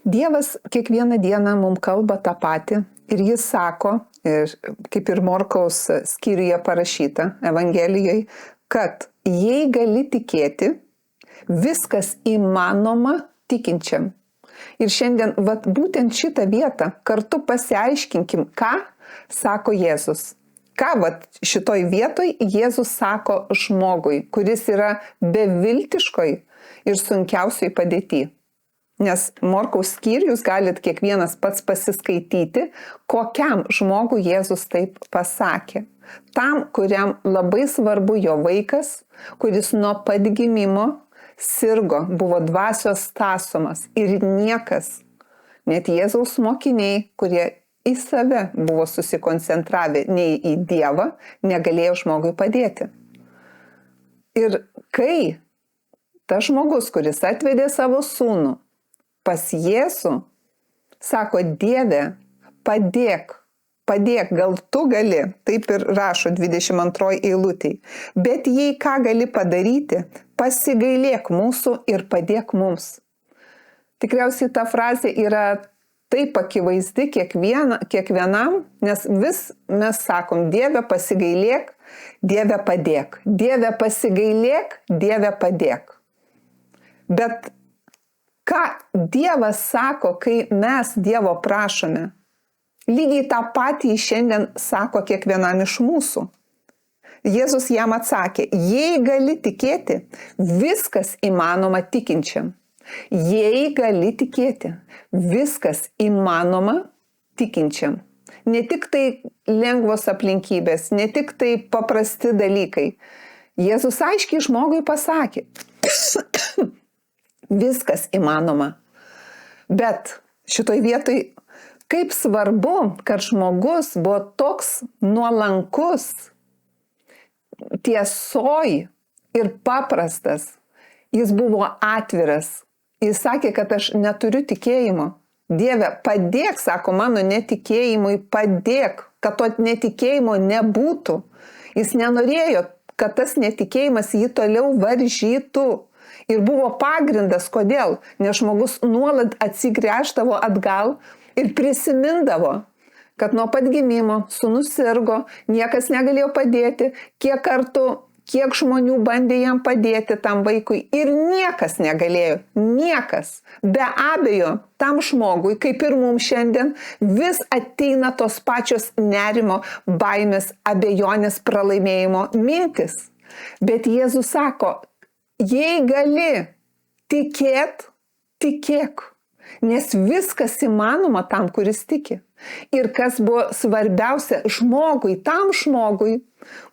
Dievas kiekvieną dieną mums kalba tą patį ir jis sako, kaip ir Morkaus skyriuje parašyta Evangelijoje, kad jei gali tikėti, viskas įmanoma tikinčiam. Ir šiandien būtent šitą vietą kartu pasiaiškinkim, ką sako Jėzus. Ką šitoj vietoj Jėzus sako žmogui, kuris yra beviltiškoj ir sunkiausioj padėty. Nes Morkaus skyrių jūs galit kiekvienas pats pasiskaityti, kokiam žmogui Jėzus taip pasakė. Tam, kuriam labai svarbu jo vaikas, kuris nuo pat gimimo sirgo, buvo dvasios tąsomas ir niekas, net Jėzaus mokiniai, kurie į save buvo susikoncentravę, nei į Dievą, negalėjo žmogui padėti. Ir kai tas žmogus, kuris atvedė savo sūnų pas Jėzų, sako, Dieve, padėk, gal tu gali, taip ir rašo 22 eilutėj, bet jei ką gali padaryti, pasigailėk mūsų ir padėk mums. Tikriausiai ta frazė yra taip akivaizdi kiekvienam, nes vis mes sakom, Dieve pasigailėk, Dieve padėk, Dieve pasigailėk, Dieve padėk. Bet ką Dievas sako, kai mes Dievo prašome, lygiai tą patį šiandien sako kiekvienam iš mūsų. Jėzus jam atsakė, jei gali tikėti, viskas įmanoma tikinčiam. Jei gali tikėti, viskas įmanoma tikinčiam. Ne tik tai lengvos aplinkybės, ne tik tai paprasti dalykai. Jėzus aiškiai žmogui pasakė, viskas įmanoma. Bet šitoj vietoj kaip svarbu, kad žmogus buvo toks nuolankus, tiesoj ir paprastas. Jis buvo atviras. Jis sakė, kad aš neturiu tikėjimo. Dieve, padėk, sako, mano netikėjimui, padėk, kad to netikėjimo nebūtų. Jis nenorėjo, kad tas netikėjimas jį toliau varžytų. Ir buvo pagrindas, kodėl? Nes žmogus nuolat atsigręždavo atgal ir prisimindavo, kad nuo pat gimimo sūnus sirgo, niekas negalėjo padėti, kiek žmonių bandė jam padėti tam vaikui ir niekas negalėjo, niekas. Be abejo, tam žmogui, kaip ir mums šiandien, vis ateina tos pačios nerimo, baimės, abejonės, pralaimėjimo mintis. Bet Jėzus sako, jei gali tikėk. Nes viskas įmanoma tam, kuris tiki. Ir kas buvo svarbiausia žmogui, tam žmogui,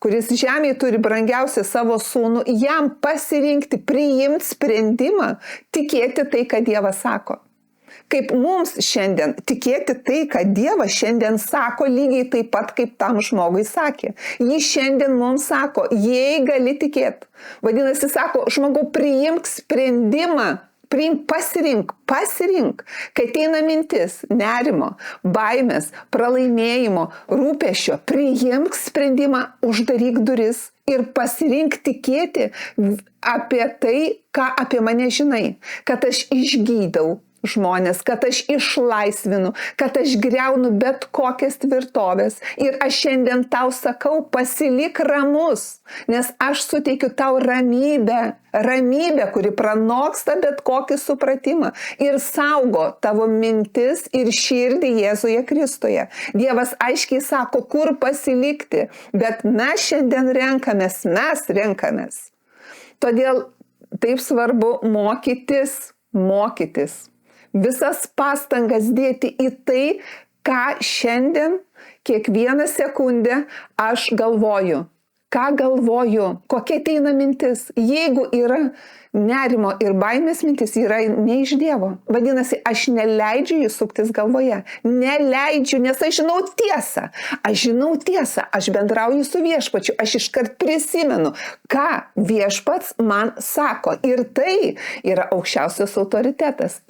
kuris žemėje turi brangiausią savo sūnų, jam pasirinkti, priimti sprendimą, tikėti tai, ką Dievas sako. Kaip mums šiandien tikėti tai, ką Dievas šiandien sako, lygiai taip pat, kaip tam žmogui sakė. Jis šiandien mums sako, jei gali tikėti. Vadinasi, sako, žmogau, priimk sprendimą. Pasirink, kai ateina mintis, nerimo, baimės, pralaimėjimo, rūpesčio, priimk sprendimą, uždaryk duris ir pasirink tikėti apie tai, ką apie mane žinai, kad aš išgydau žmonės, kad aš išlaisvinu, kad aš griaunu bet kokias tvirtovės. Ir aš šiandien tau sakau, pasilik ramus, nes aš suteikiu tau ramybę, kuri pranoksta bet kokį supratimą ir saugo tavo mintis ir širdį Jėzuje Kristuje. Dievas aiškiai sako, kur pasilikti, bet mes šiandien renkamės. Todėl taip svarbu mokytis. Visas pastangas dėti į tai, ką šiandien, kiekvieną sekundę aš galvoju. Kokia ateina mintis. Jeigu yra nerimo ir baimės mintis, yra ne iš Dievo. Vadinasi, aš neleidžiu jų suktis galvoje. Neleidžiu, nes aš žinau tiesą. Aš bendrauju su Viešpačiu. Aš iškart prisimenu, ką Viešpats man sako. Ir tai yra aukščiausias autoritetas.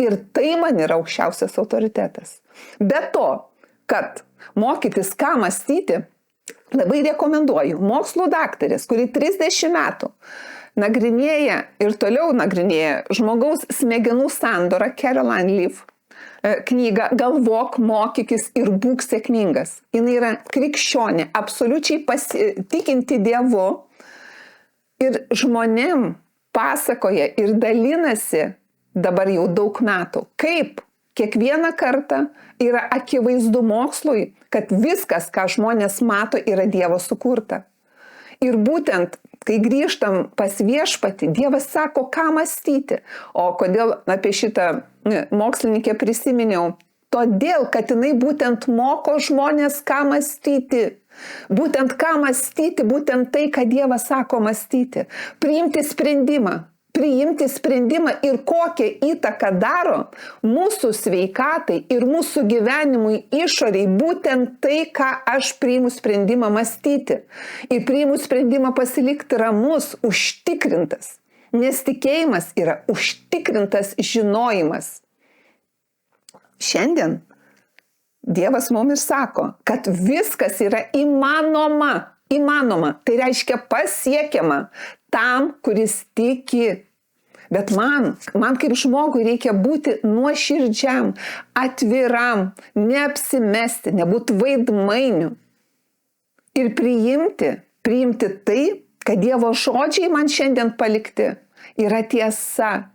Be to, kad mokytis, ką mąstyti, labai rekomenduoju mokslų daktarės, kuri 30 metų nagrinėja ir toliau nagrinėja žmogaus smegenų sandorą, Caroline Leaf. knygą Galvok, mokykis ir būk sėkmingas. Jis yra krikščionė, absoliučiai tikinti Dievu ir žmonėm pasakoja ir dalinasi dabar jau daug metų, kaip kiekvieną kartą yra akivaizdu mokslui, kad viskas, ką žmonės mato, yra Dievo sukurta. Ir būtent, kai grįžtam pas Viešpatį, Dievas sako, ką mąstyti. O kodėl apie šitą mokslininkę prisiminiau? Todėl, kad jinai būtent moko žmonės, ką mąstyti. Būtent ką mąstyti, būtent tai, ką Dievas sako mąstyti. Priimti sprendimą ir kokią įtaką daro mūsų sveikatai ir mūsų gyvenimui išoriai, būtent tai, ką aš priimu sprendimą mąstyti. Ir priimu sprendimą pasilikti ramus, užtikrintas. Nes tikėjimas yra užtikrintas žinojimas. Šiandien Dievas mums sako, kad viskas yra įmanoma. Tai reiškia pasiekiama tam, kuris tiki. Bet man kaip žmogui reikia būti nuoširdžiam, atviram, neapsimesti, nebūti vaidmainiu. Ir priimti tai, kad Dievo žodžiai man šiandien palikti, yra tiesa.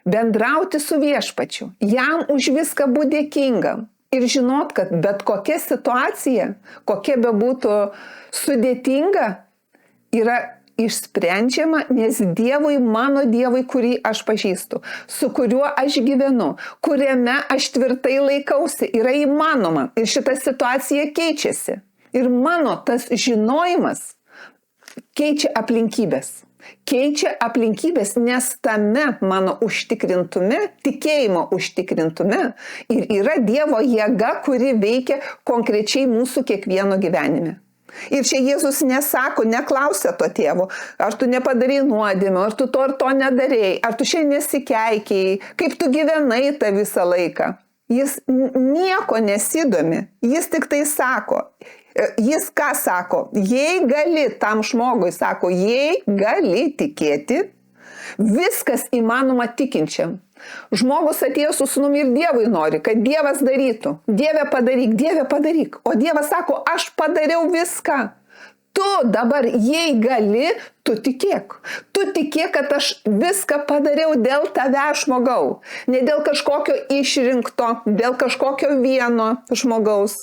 Bendrauti su Viešpačiu, jam už viską būti dėkingam. Ir žinot, kad bet kokia situacija, kokia bebūtų sudėtinga, yra išsprendžiama, nes Dievui, mano Dievui, kurį aš pažįstu, su kuriuo aš gyvenu, kuriame aš tvirtai laikausi, yra įmanoma. Ir šita situacija keičiasi. Ir mano tas žinojimas keičia aplinkybės. Nes tame mano užtikrintume, tikėjimo užtikrintume ir yra Dievo jėga, kuri veikia konkrečiai mūsų kiekvieno gyvenime. Ir čia Jėzus neklausia to tėvo, ar tu nepadarai nuodėmę, ar tu to ir to nedarėjai, ar tu šiandien nesikeikiai, kaip tu gyvenai tą visą laiką. Jis nieko nesidomi, jis tik tai sako. Jis ką sako? Jei gali, tam žmogui sako, jei gali tikėti, viskas įmanoma tikinčiam. Žmogus atėjo su sūnumi ir Dievui nori, kad Dievas darytų. Dieve padaryk. O Dievas sako, aš padariau viską. Tu dabar, jei gali, tu tikėk. Tu tikėk, kad aš viską padariau dėl tave žmogau. Ne dėl kažkokio išrinkto, dėl kažkokio vieno žmogaus,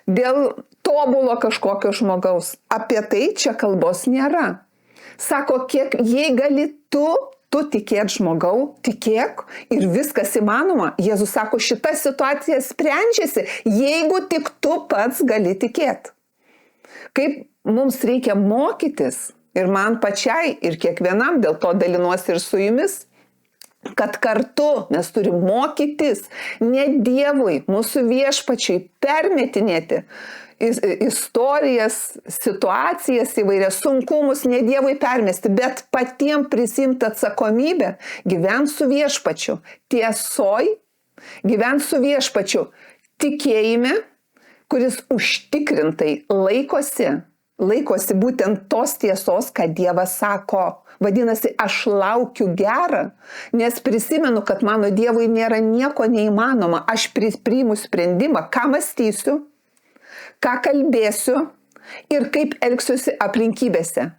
dėl tobulo kažkokio žmogaus. Apie tai čia kalbos nėra. Sako, jei gali tu tikėt žmogau, tikėk ir viskas įmanoma. Jėzus sako, šita situacija sprendžiasi, jeigu tik tu pats gali tikėt. Kaip mums reikia mokytis, ir man pačiai, ir kiekvienam, dėl to dalinuosi ir su jumis, kad kartu mes turim mokytis ne Dievui, mūsų Viešpačiui permetinėti istorijas, situacijas, įvairias sunkumus, ne Dievui permesti, bet patiem prisimti atsakomybę, gyvent su Viešpačiu tiesoj, gyvent su Viešpačiu tikėjime, kuris užtikrintai laikosi būtent tos tiesos, kad Dievas sako. Vadinasi, aš laukiu gerą, nes prisimenu, kad mano Dievui nėra nieko neįmanoma. Aš priimu sprendimą, ką mąstysiu, ką kalbėsiu ir kaip elgsiuosi aplinkybėse.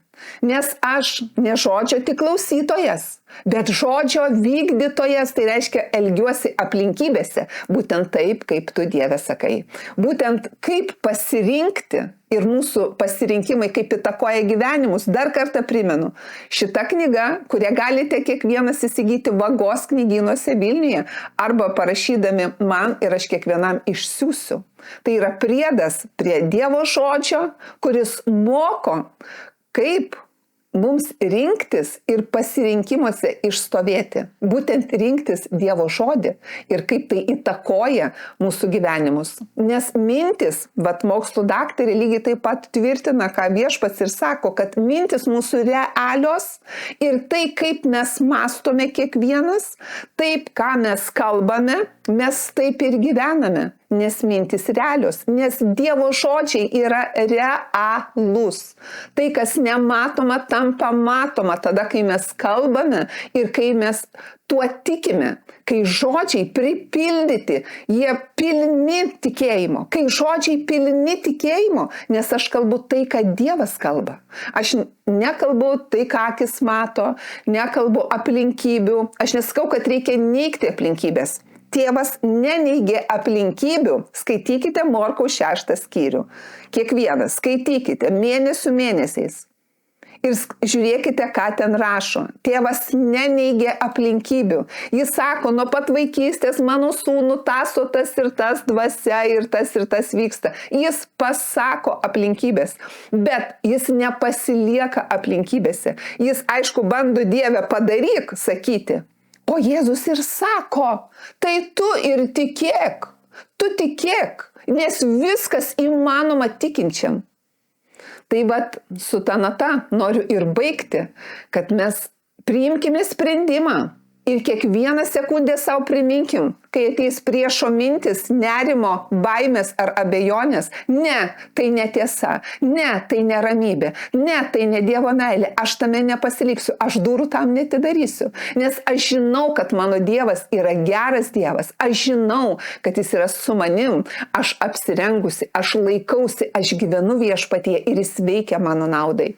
Nes aš ne žodžio tik klausytojas, bet žodžio vykdytojas, tai reiškia elgiuosi aplinkybėse, būtent taip, kaip tu Dieve sakai. Būtent kaip pasirinkti ir mūsų pasirinkimai, kaip įtakoja gyvenimus. Dar kartą primenu, šita knyga, kurią galite kiekvienas įsigyti Vagos knygynuose Vilniuje arba parašydami man ir aš kiekvienam išsiųsiu. Tai yra priedas prie Dievo žodžio, kuris moko, kaip mums rinktis ir pasirinkimuose išstovėti. Būtent rinktis Dievo žodį ir kaip tai įtakoja mūsų gyvenimus. Nes mintis, mokslų daktarė lygiai taip pat tvirtina, ką Viešpats ir sako, kad mintis mūsų realios ir tai, kaip mes mąstome kiekvienas, taip, ką mes kalbame, mes taip ir gyvename. nes mintys realios, nes Dievo žodžiai yra realūs. Tai, kas nematoma, tampa matoma tada, kai mes kalbame ir kai mes tuo tikime, kai žodžiai pripildyti, jie pilni tikėjimo, kai žodžiai pilni tikėjimo, nes aš kalbu tai, ką Dievas kalba. Aš nekalbu tai, ką akis mato, nekalbu aplinkybių, aš nesakau, kad reikia neigti aplinkybės. Tėvas neneigė aplinkybių. Skaitykite Morkaus 6 skyrių. Kiekvienas skaitykite mėnesių mėnesiais. Ir žiūrėkite, ką ten rašo. Tėvas neneigė aplinkybių. Jis sako, nuo pat vaikystės mano sūnų tas ir tas dvasia ir tas vyksta. Jis pasako aplinkybės, bet jis nepasilieka aplinkybėse. Jis, aišku, bando Dieve padaryk, sakyti. O Jėzus ir sako, tai tu ir tikėk. Tu tikėk, nes viskas įmanoma tikinčiam. Tai vat su ta nata noriu ir baigti, kad mes priimkime sprendimą ir kiekvieną sekundę savo priminkim, kai ateis priešo mintis, nerimo, baimės ar abejonės. Ne, tai netiesa, ne, tai neramybė, ne, tai ne Dievo meilė, aš tame nepasiliksiu, aš durų tam netidarysiu, nes aš žinau, kad mano Dievas yra geras Dievas, aš žinau, kad jis yra su manim, aš apsirengusi, aš laikausi, aš gyvenu viešpatyje ir jis veikia mano naudai.